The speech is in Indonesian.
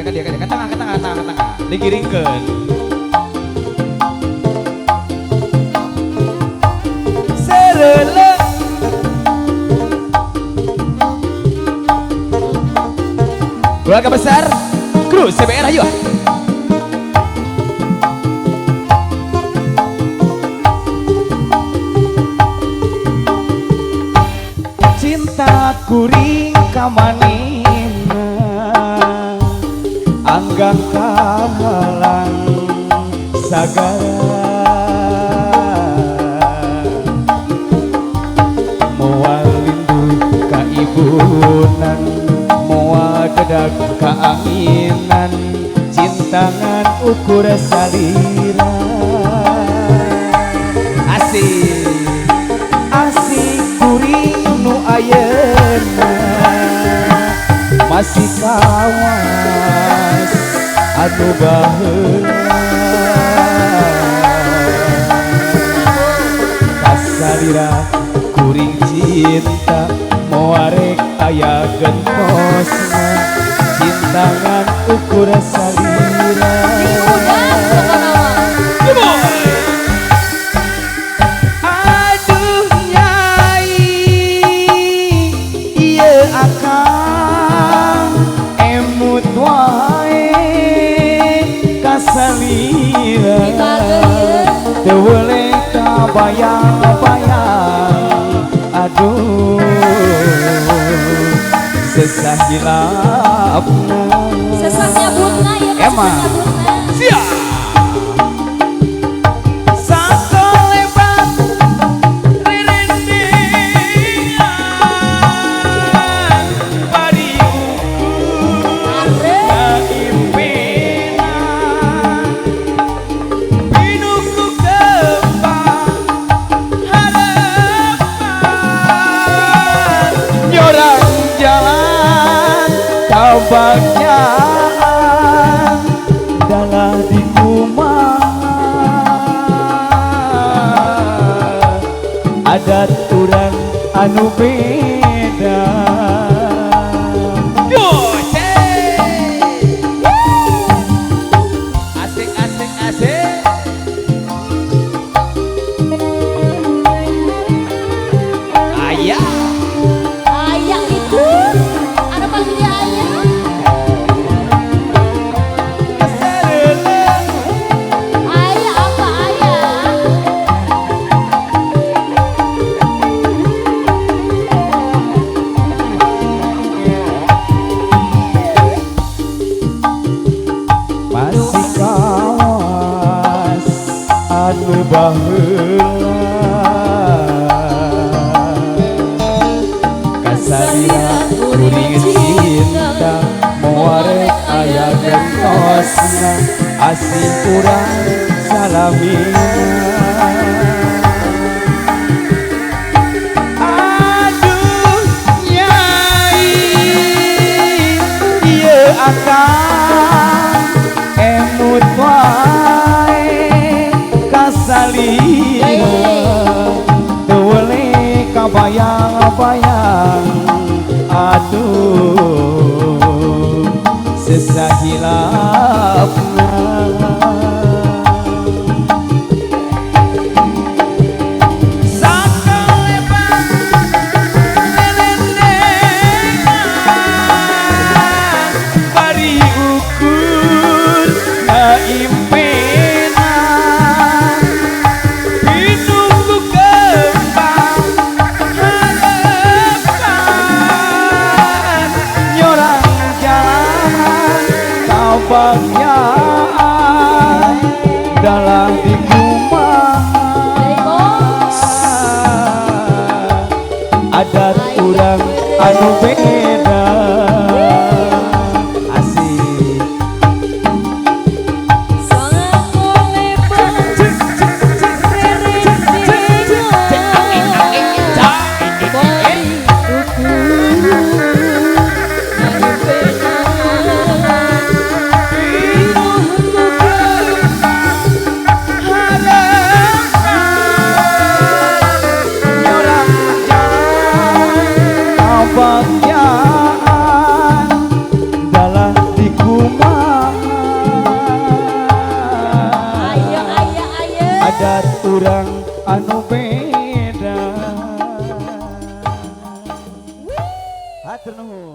ke tengah ke tengah digiringkeun. Serele keluarga besar kru CBR ayo. Cinta kuring kamanina anggang kahalang sagara moal lindu ka ibunan moal dedag ka anginan cintangan ukur salira asik asik kuring nu ayeuna masih kawas anu baheula kasalira kuring cinta moarek aya gentosna cintangan ukur salira aduh nyai ieu akang emut wae kasalira teu boleh kabayang-bayang aduh sesah hilapna sesah nyabutna ya emang siap sakolebat ririndingan bari ukur kaimpinan pinuku kembang harapan nyorang jalan kebahagiaan dalah di rumah adat urang anu beda asik asik asik ayah ayah itu ada panggilnya ayah ayah apa ayah masih kawas anu baheula kasalira kuring cinta moarek aya gentosna asih urang salamina aduh nyai ieu akang emut wae kasalira teu boleh kabayang-bayang aduh sesah hilapna sakolebat lelendengan bari ukur kaimpinan pinuku kembang harapan nyorang jalan kebahagiaan dalam di rumah adat urang anu beda asik Harapan nyorang jalan kebahagiaan logat urang anu beda. Hatur nuhun.